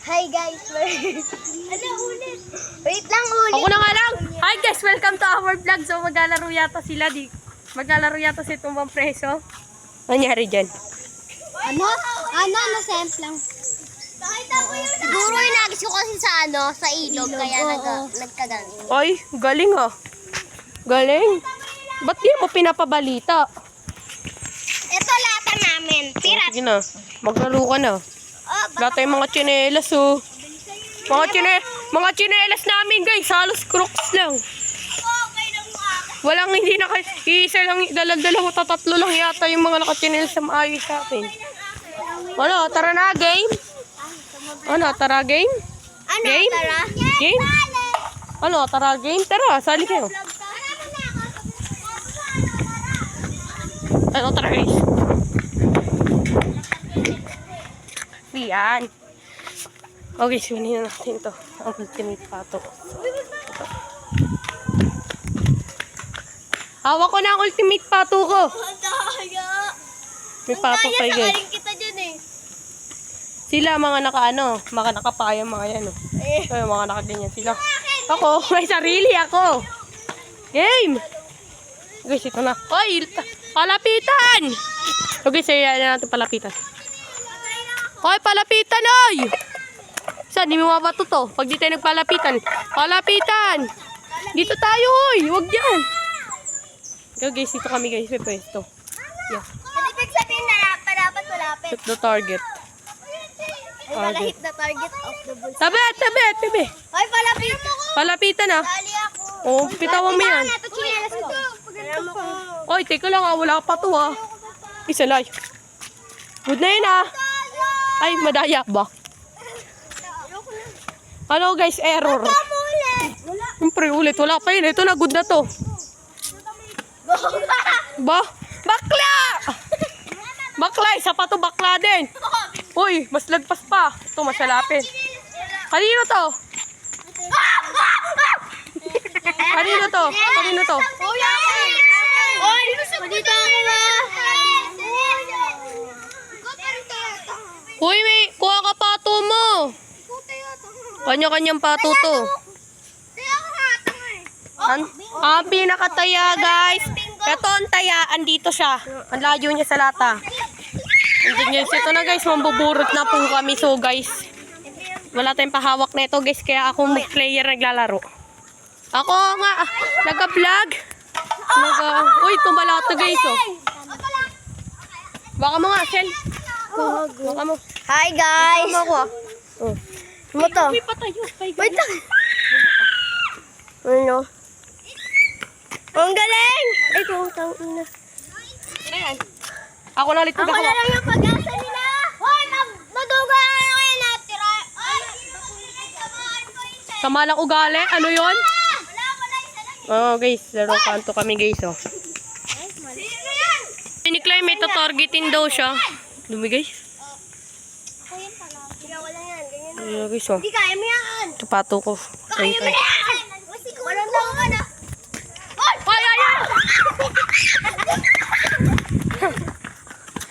Hi guys, ano ulit? Wait lang ulit. Ako na nga lang. Hi guys, welcome to our vlog. So maglalaro yata sila di. Maglalaro yata si Tumbang Preso. Nangyari dyan? Nasemp lang. Siguro inagis ko kasi sa sa ilog, kaya nagkaganto. Ay, galing ah. Galing. Ba't di mo pinapabalita? Ito lata namin, pirat. Sige na, maglaro ka na. Wala tayong mga tsinelas oh. Mga tsinelas namin guys, halos crocs lang. Walang hindi isa lang, dalawa, tatlo lang yata yung mga nakatsinelas na maayos sa atin. Ano, tara na, game? Ano, tara, game? Game? Tara? Game? Ano, tara, game? Tara, sali kayo. Ano, tara guys? Yan. Okay, sunin na natin ito. Ang ultimate pato. Hawak ko na ang ultimate pato ko. May pato kayo guys. Kita dyan eh. Sila mga mga nakapaya mga yan. Ay, mga nakaganyan sila. Ako, may sarili ako. Game! Guys, ito na. Oy, palapitan! Okay, saya na natin palapitan. Hoy, palapitan, oy! Saan, di mo mabato to? Pag di tayo nagpalapitan. Palapitan! Dito tayo, hoy! Huwag dyan! Okay, guys, dito kami, guys. May pwesto. Yeah. Ibig sabihin na dapat malapit. Hit the target. Ay, wala hit the target of the bull. Tabi! Ay, palapit mo ko. Palapitan, ah. Dali ako. Oo, pitawan mo yan. Ito, chinelas ko. Oy, teka lang, ah. Wala pa to, ah. Isa lang. Good na yun, ah. Ay, madaya ba? Ano, guys, error. Siyempre, ulit. Wala pa yun. Ito na, good na to. Ba? Bakla! Bakla, isa pa to, bakla din. Uy, mas lagpas pa. Ito, masalapin. Kanino to? Kanino to? Kanino to? Oy, dito ako ba? Uy, may kuha ka pato mo. Kanya-kanyang pato to. Ang pinakataya, guys. Ito ang taya, andito siya. Ang layo niya sa lata. Andun guys, ito na guys, mambuburot na po kami. So guys, wala tayong pahawak na ito guys, kaya ako player naglalaro. Ako nga, nag-vlog. Uy, tumala ito guys, oh. Baka mo nga, Shell. Baka mo. Hi guys. Baka mo ako, ah. Oh. Mo to. Uy, patayo. Wait lang. Ano? Ang galing! Ay, tawang ina. Ako na ulit Ako na lang yung pag-asa nila. Hoy, maduga na kayo natira. Sama lang ugali. Ano yun? Wala, isa lang. Oh, guys. Laro kanto kami, guys, oh. Sino yan? Ni Clay, may tatargetin daw siya. Dumi, guys. Ako yan pala. Wala yan. Ganyan. Ayan, guys, oh. Hindi kaya mo yan. Tapato ko. Kaya mo yan. Walang lang ka na. Ay!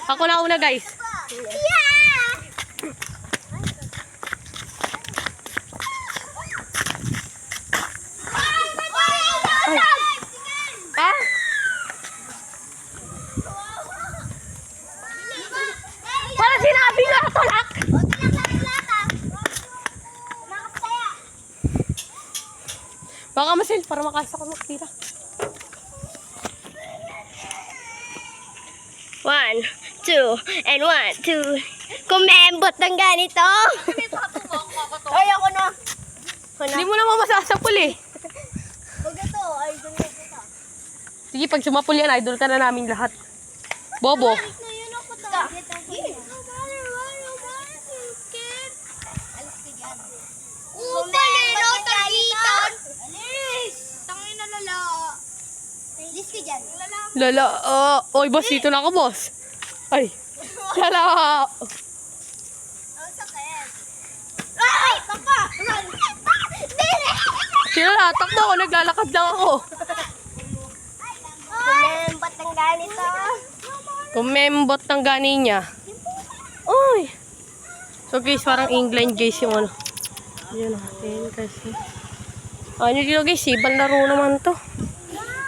Ako na una, guys. Yeah! Ay. Ha? Parang sinabi nga, tulak! Baka masil, para makasa ko magtira. 1, 2, and 1, 2. Kumembot ng ganito. Ay, ako na. Hindi mo naman masasapul eh. Huwag ito, idol na kita. Sige, pag sumapul yan, idol ka na namin lahat. Bobo. Na yun ako target ang Kumembot ng giton. Alis! Tangin na lala. Alis ka dyan. Lala, oy boss, dito na ako boss. Ay, lala. Ang sakit. Ay! Papa! Sila na, takbo ako, naglalakad lang ako. Kumembot ng ganito. Kumembot ng gani niya. Uy! So guys, parang England guys yung ano. Yan natin kasi. Ano dito guys, ibang laro naman to.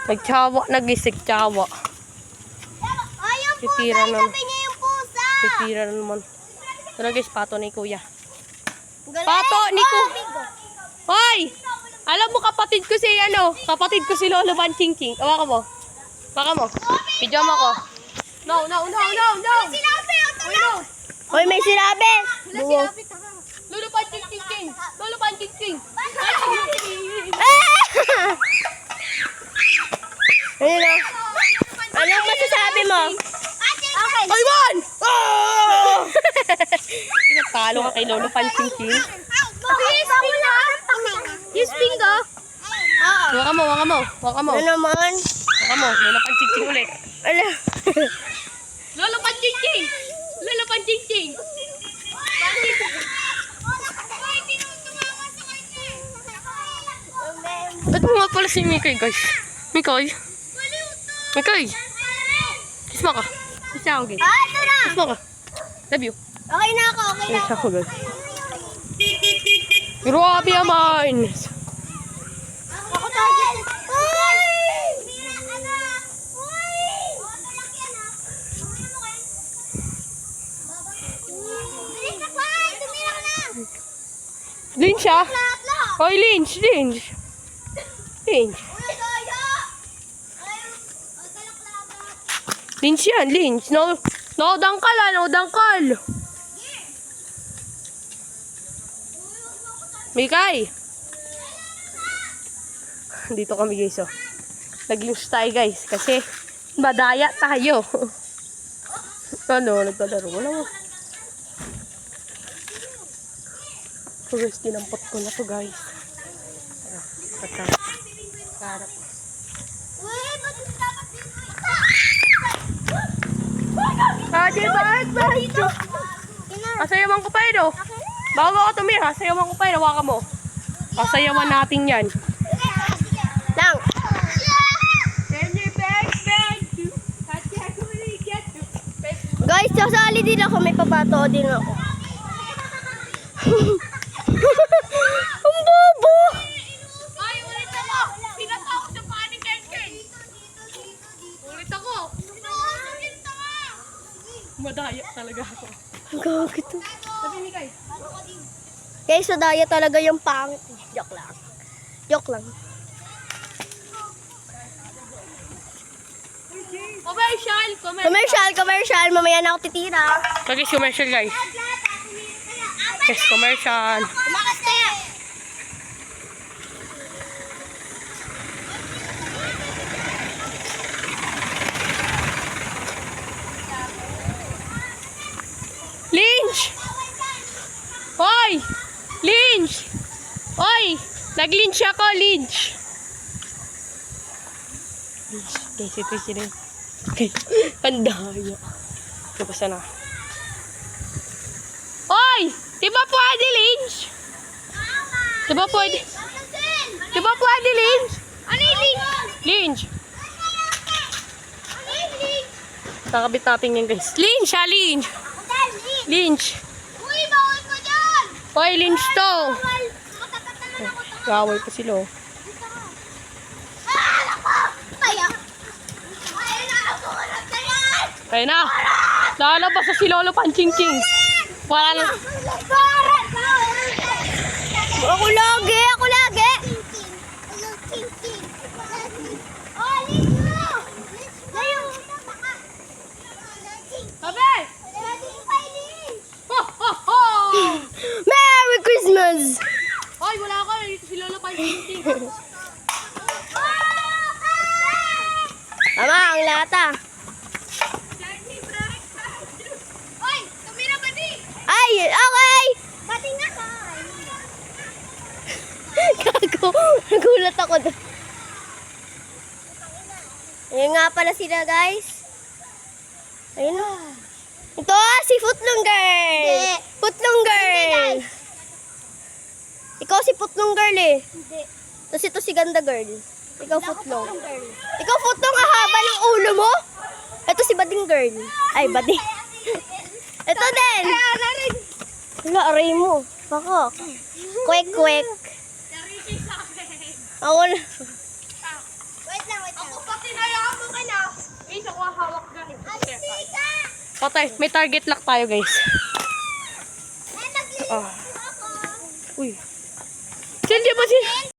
Nagtsawa na guys, nagtsawa. Ay, yung pusa! Titira na. Sabi niya yung pusa! Titira na naman. Ito na guys, pato ni kuya. Galing. Pato ni Oh, kuya! bingo. Hoy! Alam mo kapatid ko si kapatid ko si Lolo Van Ching Ching. Tawa ka mo. Baka mo. Video mo ko. No. Sinabi, ito Uy, no. Hoy, may sinabi! Lolo Van Ching Ching. Lolo Van Ching Ching. Ayun na. Anong masasabi mo? Okay. Ay, man! Oh! Pinatalo ka kay Lolo Van Ching Ching. Yes, bingo. Oo. Waka mo. Ano naman? Waka mo. Lolo Van Ching Ching ulit. Ala. Lolo Van Ching Ching. Lolo Van Ching Ching. Ba't mo nga pala si Mikay, guys? Mikay? Kiss mo ka. Kiss ako, guys. Ah, ito na. Kiss mo ka. Love you. Okay na ako, okay na Kiss ako. ako, guys. Grabe naman. Ako tayo. Uy! Lynch, ah. Hoy, Lynch. Lynch yan, Lynch. No dangkal, no dangkal. Mikay. Dito kami guys, oh. Nag-lynch tayo guys, kasi madaya tayo. Ano, naglalaro. Wala mo. So guys, tinampot ko na to guys. Sarap. Dito. Sayawan ko pa yun, oh. Bago ako tumira, sayawan ko pa yun. Hawakan mo. Sayawan natin yan. Lang. Guys, sasali din ako. May papato din ako. Ang bobo! Ay, ulit ako! Pinatawag sa pani, Ken. Ulit ako! Madaya talaga ako. Ang gagawin ito. Sabi ni Kai. Guys, sa daya talaga yung pangit. Joke lang. Commercial. Mamaya na ako titira. So guys, commercial guys. Yes, commercial. Tumakas kaya. Lynch! Hoy! Lynch! Hoy! Nag-lynch ako, Lynch! Guys, ito sila. Okay, pandaya. Kapasa na. Hoy! Di ba pwede, Lynch? Di ba pwede, Lynch? Ano yung link? Lynch! Nakabit natin yan, guys. Lynch, ha, Lynch! Lynch! Uy, bawal ko dyan! Hoy, Lynch to! Matakat naman ako to. Gaway pa sila, oh. Kaya. Ay, nakukulat na yan! Kaya na! Lalabas na si Lolo Van Ching Ching. Wala na. Ako lagi! Sabi! Ho, ho, ho! Merry Christmas! Hoy, wala ka. Dito si Lolo Van Ching Ching. Tama, ang lata. Hoy, tumira ba di? Ay, okay! Bating nga ka. Gago, nagulat ako doon. Ayun nga pala sila, guys. Ayun na. Ito, si Footlong Girl. Hindi. Footlong Girl. Hindi, guys. Ikaw si Footlong Girl eh. Hindi. Tapos ito si Ganda Girl. Ikaw Footlong. Girl. Ikaw Footlong, ang haba ng ulo mo. Ito si Bading Girl. Ay, Bading. Ito din. Wala, aray mo. Baka. Kwek. Ako na. Wait lang. Ako pati hayaan mo ka na. Guys, ako hawak ganit. Patay, may target lock tayo guys. Uy. Chill, di ba